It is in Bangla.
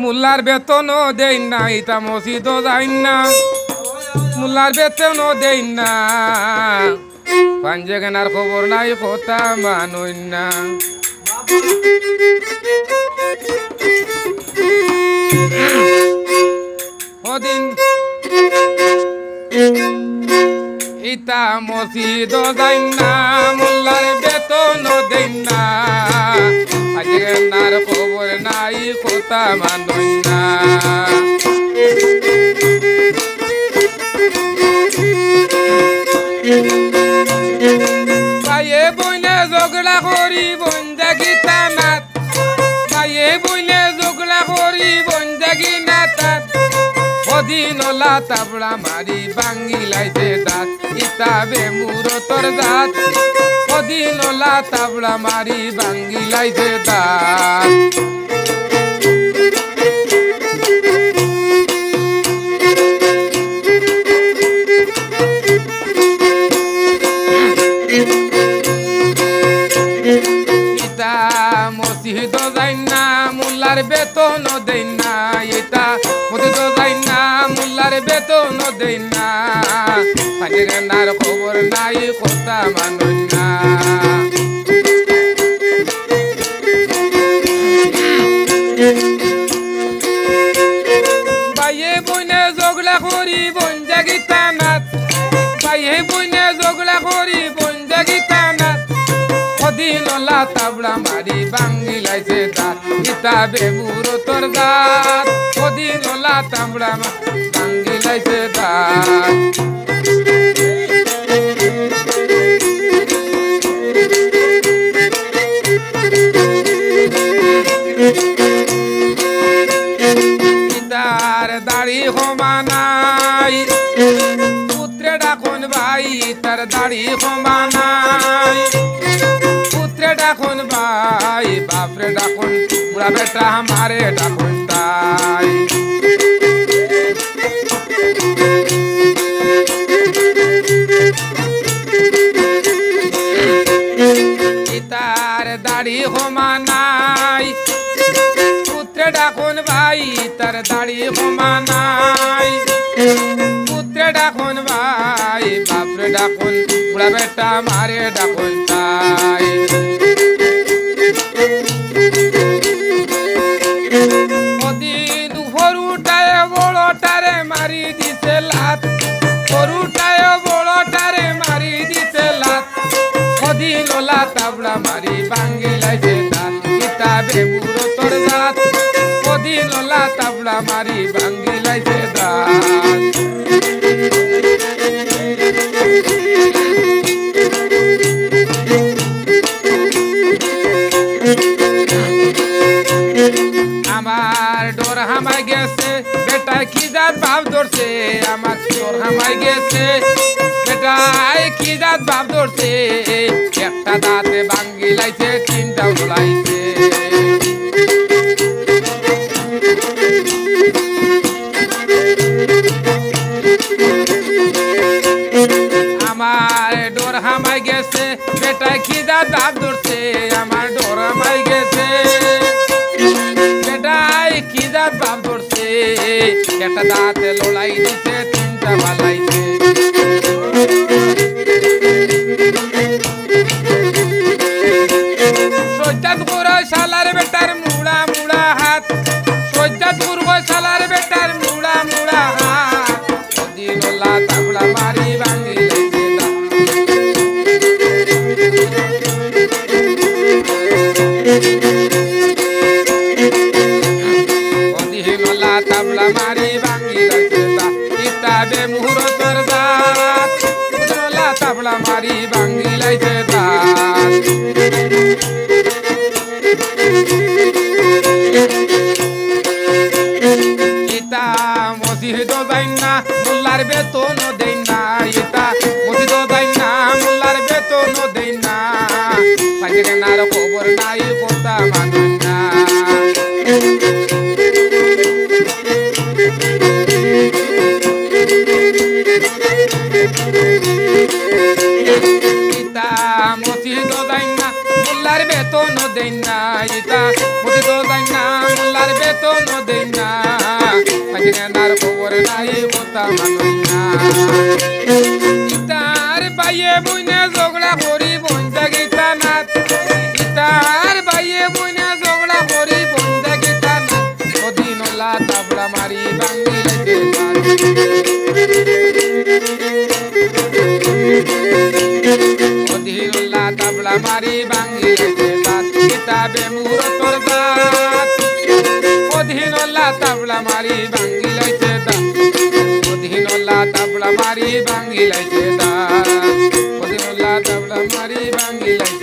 মুল্লার বেতনও দেই না ইটা মসজিদও যাই না মুল্লার বেতনও দেই না পাঞ্জে কেনার খবর নাই কথা মানুষ না ওদিন ইটা মসজিদও যাই না মুল্লার বেতনও দেই না পাঞ্জে কেনার খবর নাই কথা মানুষ না ভাইয়ে বইনে ঝগড়া করি বন্দাগি তানাত ভাইয়ে বইনে ঝগড়া করি বন্দাগি নাতাত অদিনলা তাবড়া মারি বাঙ্গি লাইছে দাঁত ইতাবে মুরতর দাঁত অদিনলা তাবড়া মারি বাঙ্গি লাইছে দাঁত মসজিদ যাই না মুল্লার বেতন দেই না এটা মসজিদ যাই না মুল্লার বেতন দেই না পাঁচে গেন্ডার খবর নাই কথা মানুষ না ভাইয়ে বইনে ঝগড়া করি বন্দাগি তানাত ভাইয়ে বইনে ঝগড়া করি বন্দাগি তানাত অদিনলা তাবড়া মারি বাঙ্গি লাইছে দাঁত ইতাবে মুরতর দাঁত অদিনলা তাবড়া বাঙ্গি লাইছে দাঁত ইতার দাড়ি সমানাই পুত্রে ডাকুন ভাই তার দাড়ি সমানাই ডাকুন ভাই বাপরে ডাকুন বুড়া বেটা আমারে ডাকুন তাই তার দাড়ি সমানাই পুত্রে ডাকুন ভাই তার দাড়ি সমানাই পুত্রে ডাকুন ভাই বাপরে ডাকুন বুড়া বেটা আমারে ডাকুন তাই সৰুটায় বড়টারে মারি দিছে লাত সৰুটায় বড়টারে মারি দিছে লাত অদিনলা তাবড়া মারি বাঙ্গি লাইছে দাঁত কিতাবে মুরতর জাত অদিনলা তাবড়া মারি বাঙ্গি লাইছে দাঁত আমার ডোর হামাই গেছে বেটায় কি জাত ভাব ধরছে আমার ডোর হামাই গেছে বেটায় কি জাত ভাব ধরছে একটা দাঁতে বাঙ্গি লাইছে তিনটাও লাইছে আমার ডোর হামাই গেছে বেটায় কি জাত ভাব ধরছে আমার ডোর হামাই গেছে কি দাঁত বাপ ধরছে একটা দাঁতে লোলাই দিছে তিনটা বালাইছে সজ্জাত গুরো শালার বেটার মুড়া মুড়া হাত সজ্জাত গুরো শালার বেটার মুড়া মুড়া হাত দিনলা তাবড়া মারি ভাঙি তাবলা মারি ভাঙ্গি লাইছে দাঁত ইতাবে মুহূর্তর দাঁত তাবলা মারি ভাঙ্গি লাইছে দাঁত ইতা মসজিদ যাই না মুল্লার বেতন দেই না ইতা মসজিদ যাই না মুল্লার বেতন দেই না পাঁচে কেনার খবর নাই কথা মানুষ না মানুষ না ইতার বাইয়ে বইনে ঝগড়া করি বন্ধা গীতা নাথ ইতার বাইয়ে বইনে ঝগড়া করি বন্ধা গীতা নাথ অধীনলা তাবলা মারি বাঙ্গি লাইতে অধীনলা তাবলা মারি বাঙ্গি লাইতে দাঁত কিতাবে মুহূর্তর দাঁত অধীনলা তাবলা মারি বাঙ্গি লাইতে দাঁত অধীনলা তাবলা মারি বাঙ্গি লাইতে দাঁত অধীনলা তাবলা মারি বাঙ্গি লাইতে